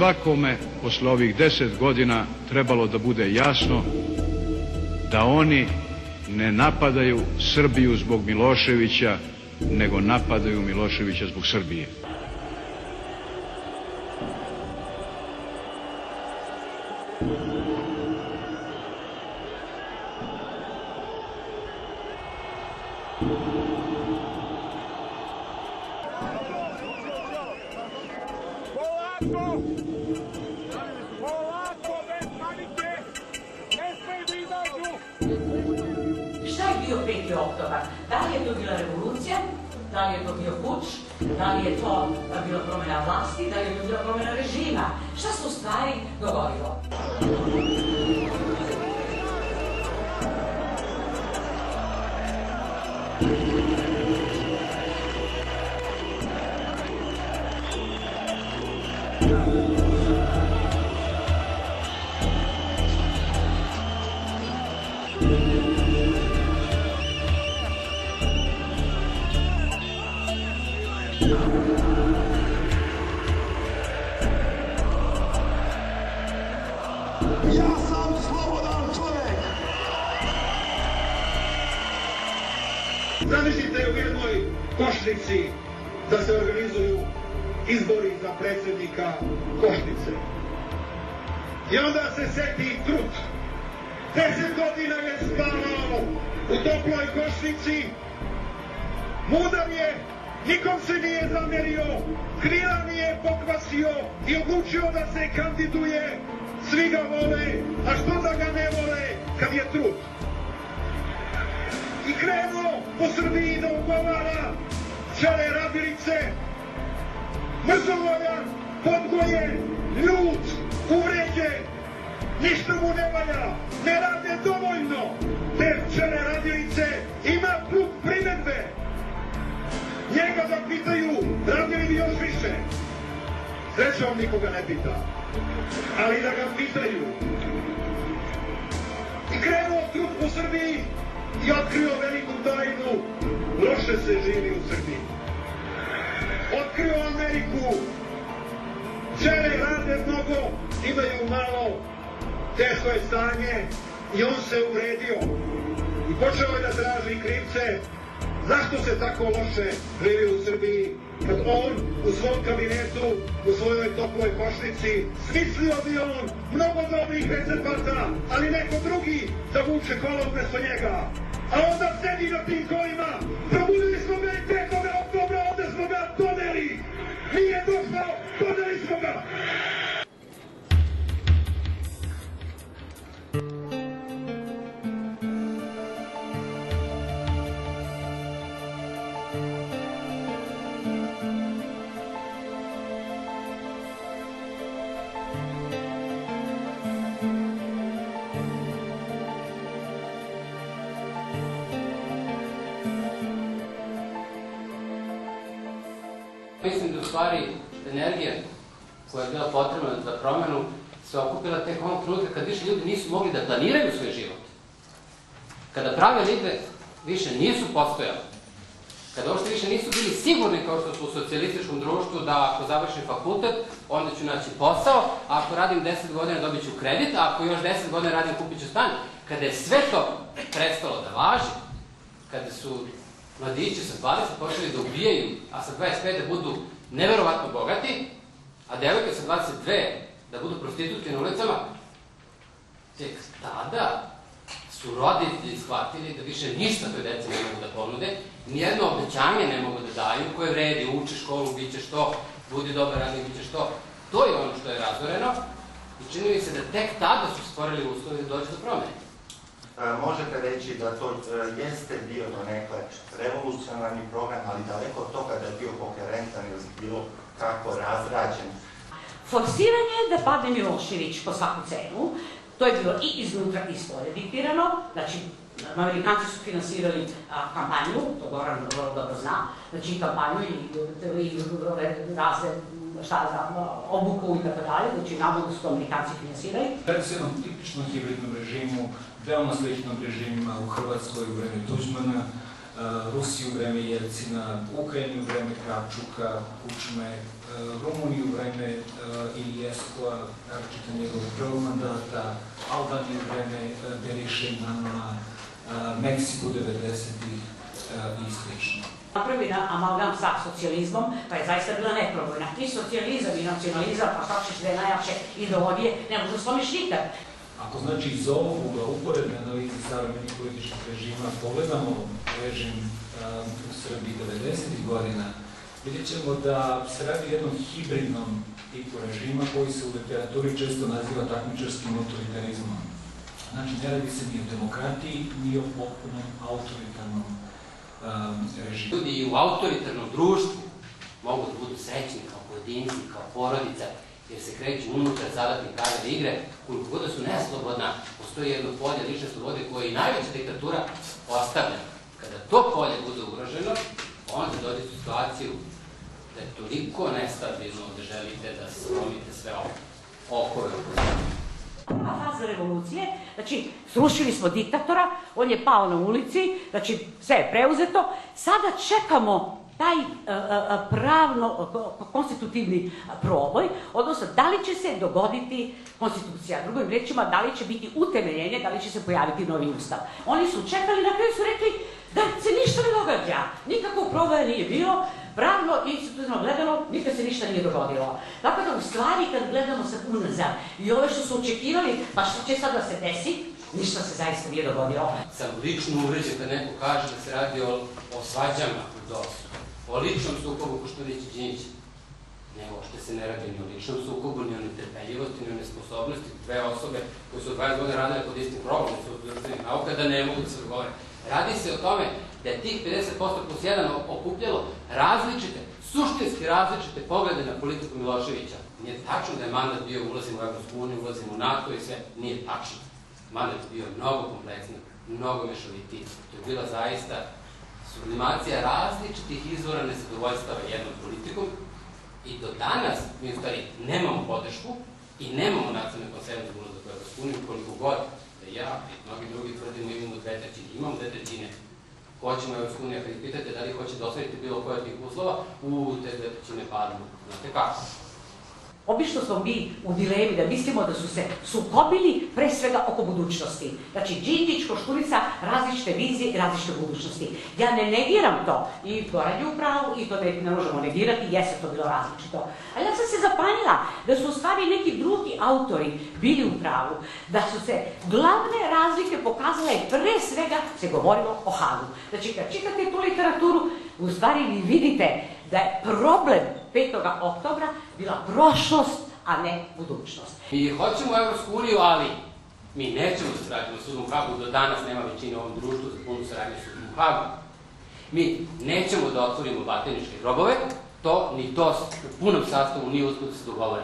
Svakome posle ovih 10 godina trebalo da bude jasno da oni ne napadaju Srbiju zbog Miloševića, nego napadaju Miloševića zbog Srbije. Šta je bio 5. oktobar? Da li je to bila revolucija? Da li je to bio puč? Da li je to bila promjena vlasti? Da li je to bila promjena režima? Šta se u stvari dogodilo? Ja sam slobodan čovjek! Zamislite u jednoj Košnici da se organizuju izbori za predsjednika Košnice. I onda se seti Trut. 10 godina je spavao u toploj Košnici. Mudar je, nikom se nije zamerio, krila nije pokvasio i odlučio da se kandiduje. Svi ga vole, a što da ga ne vole kad je Trut? I krenuo po Srbiji da ugovara Čale Radilice, mrzovoljan, podgojen, ljut, uvređen, ništa mu ne valja, ne rade dovoljno. Te Čale Radilice ima krug primedbe. Njega da pitaju, radili bi još više. Srećom nikoga ne pita, ali da ga pitaju. I krenuo Trut po Srbiji i otkrio veliku tajnu, loše se živi u Srbiji. Otkrio Ameriku, žene rade mnogo, imaju malo, teško je stanje i on se uvredio. I počeo je da traži krivce zašto se tako loše živi u Srbiji, kad on u svom kabinetu, u svojoj toploj Košnici, smislio bi on mnogo dobrih recepata, ali neko drugi da vuče kolo umjesto njega. A onda sedi na tim kolima, probudili smo ga i 5. oktobra, ovde smo ga doneli. Nije došao, doneli smo ga. Mislim da u stvari energija koja je bila potrebna za promjenu se okupila tek onog trenutka kad više ljudi nisu mogli da planiraju svoj život. Kada prave libe više nisu postojali. Kada uopšte više nisu bili sigurni kao što su u socijalističkom društvu da ako završim fakultet, onda ću naći posao, a ako radim 10 godina dobit ću kredit, a ako još 10 godina radim kupit ću stan. Kada je sve to prestalo da važi, kada su mladići sa 20 počeli da ubijaju, a sa 25 da budu neverovatno bogati, a devojke sa 22 da budu prostitutke na ulicama, tek tada su roditelji shvatili da više ništa toj deci ne mogu da ponude, nijedno obećanje ne mogu da daju, koje vredi, uči školu, bit ćeš to, budi dobar radnik, bit ćeš to. To je ono što je razoreno i čini mi se da tek tada su stvorili uslovi da dođe do promene. Možete reći da to jeste bio donekle revolucionarni program, ali daleko od toga da je bio koherentan ili bilo kako razrađen. Forsiranje da padne Milošević po svaku cenu, to je bilo i iznutra i spolje diktirano, znači Amerikanci su finansirali kampanju, to Goran vrlo dobro zna, znači kampanju i razne obuku i tako dalje, znači navodno su to Amerikanci finansirali. Radi se jednom tipičnom hibridnom režimu, veoma sličnom režimima u Hrvatskoj u vreme Tuđmana, Rusiji u vreme Jelcina, Ukrajini u vreme Kravčuka, Kučme, Rumuniji u vreme Ilieskova, naročito njegovog prvog mandata, Albaniji u vreme Beriše Manama, Meksiku 90-ih i slično. Napravljena amalgam sa socijalizmom, pa je zaista bila neprobojna. I socijalizam i nacionalizam, pa šta ćeš da je najjače ideologije, ne može da slomiš nikad. Ako znači iz ovog ugla uporedne analize savremenih političkih režima pogledamo režim u Srbiji 90-ih godina, vidjet ćemo da se radi o jednom hibridnom tipu režima koji se u literaturi često naziva takmičarskim autoritarizmom. Znači, ne radi se ni o demokratiji, ni o potpunom autoritarnom režimu. Ljudi i u autoritarnom društvu mogu da budu srećni kao pojedinci, kao porodica, jer se kreću unutra zadatnih pravila igre, koliko god da su neslobodna, postoji jedno polje lične slobode koje je i najveća diktatura ostavlja. Kada to polje bude ugroženo, onda dođe u situaciju da je toliko nestabilno da želite da slomite sve okove opozicije. Prva faza revolucije, znači srušili smo diktatora, on je pao na ulici, znači sve je preuzeto, sada čekamo taj konstitutivni proboj, odnosno da li će se dogoditi konstitucija, drugim rečima, da li će biti utemeljenje, da li će se pojaviti novi ustav. Oni su čekali, na kraju su rekli da se ništa ne događa, nikakvog proboja nije bilo, pravno i institucionalno gledano, nikad se ništa nije dogodilo. Tako da u stvari kad gledamo sad unazad i ove što su očekivali, pa što će sad da se desi, ništa se zaista nije dogodilo. Sam lično uvređen kad neko kaže da se radi o svađama u DOS-u, o ličnom sukobu Koštunić i Đinđić. Ne, uopšte se ne radi ni o ličnom sukobu, ni o netrpeljivosti, ni o nesposobnosti. Dve osobe koje su 20 godina radile pod istim krogom su društvenih nauka da ne mogu da se dogovore. Radi se o tome da je tih 50% plus 1 okupljalo različite, suštinski različite poglede na politiku Miloševića. Nije tačno da je mandat bio ulazimo u Evropsku uniju, ulazimo u NATO i sve. Nije tačno. Mandat je bio mnogo kompleksniji, mnogo mešovitiji. To je bila zaista sublimacija različitih izvora nezadovoljstava jednom politikom i do danas mi u stvari nemamo podršku i nemamo nacionalni konsenzus za ulazak u Evropsku uniju koliko god da ja i mnogi drugi tvrdimo imamo 2/3. Imamo 2/3. Hoćemo Evropsku uniju, kad ih pitate da li hoće dostaviti bilo koje od tih uslova, te 2/3 padnu. Znate kako? Obično smo mi u dilemi da mislimo da su se sukobili pre svega oko budućnosti. Znači, Đinđić, Koštunica, različite vizije i različite budućnosti. Ja ne negiram to. I Goran je u pravu i to ne možemo negirati, jeste to bilo različito. Ali ja sam se zapanjila da su u stvari neki drugi autori bili u pravu. Da su se glavne razlike pokazale pre svega se govorilo o Hagu. Znači, kad čitate tu literaturu, u stvari vi vidite da je problem 5. oktobra bila prošlost, a ne budućnost. Mi hoćemo u Evropsku uniju, ali mi nećemo da sarađujemo s sudom u Hagu, do danas nema većine u ovom društvu za punu saradnju s sudom u Hagu. Mi nećemo da otvorimo batajničke grobove, to ni to u punom sastavu nije uspio da se dogovori.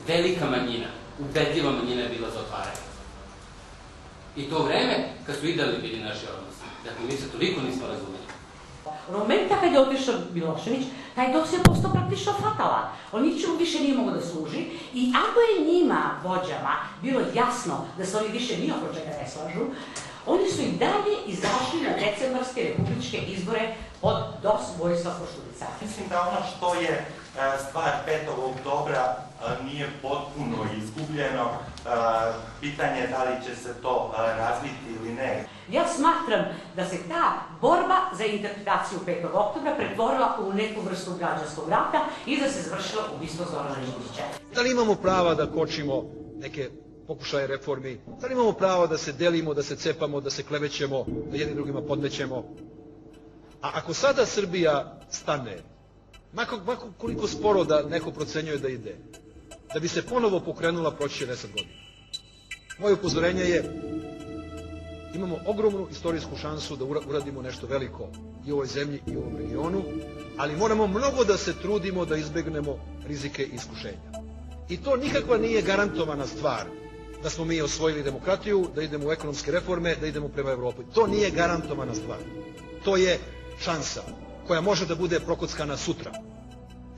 Velika manjina, ubedljiva manjina je bila za otvaranje. I to vreme kad su idealni bili naši odnosi. Dakle, mi se toliko nismo razumeli. Od momenta kad je otišao Milošević, taj DOS je postao praktično fatalan. On ničemu više nije mogao da služi i ako je njima, vođama, bilo jasno da se oni više ni oko čega ne slažu, oni su i dalje izašli na decembarske republičke izbore pod DOS Vojislav Koštunica. Mislim da ono što je stvar 5. oktobra nije potpuno izgubljeno. Pitanje je da li će se to razviti ili ne. Ja smatram da se ta borba za interpretaciju 5. oktobra pretvorila u neku vrstu građanskog rata i da se završila ubistvo Zorana Đinđića. Da li imamo prava da kočimo neke pokušaje reformi? Da li imamo pravo da se delimo, da se cepamo, da se klevećemo, da jedni drugima podmećemo? A ako sada Srbija stane, makar koliko sporo da neko procenjuje da ide, da bi se ponovo pokrenula, proći će 10 godina. Moje upozorenje je imamo ogromnu istorijsku šansu da uradimo nešto veliko i u ovoj zemlji i u ovom regionu, ali moramo mnogo da se trudimo da izbegnemo rizike i iskušenja. I to nikakva nije garantovana stvar da smo mi osvojili demokratiju, da idemo u ekonomske reforme, da idemo prema Evropi. To nije garantovana stvar. To je šansa koja može da bude prokockana sutra.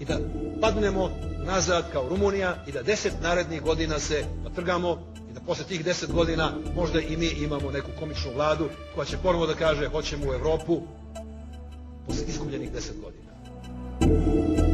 I da padnemo nazad kao Rumunija i da 10 narednih godina se natrgamo i da posle tih 10 godina možda i mi imamo neku komičnu vladu koja će ponovo da kaže hoćemo u Evropu posle izgubljenih 10 godina.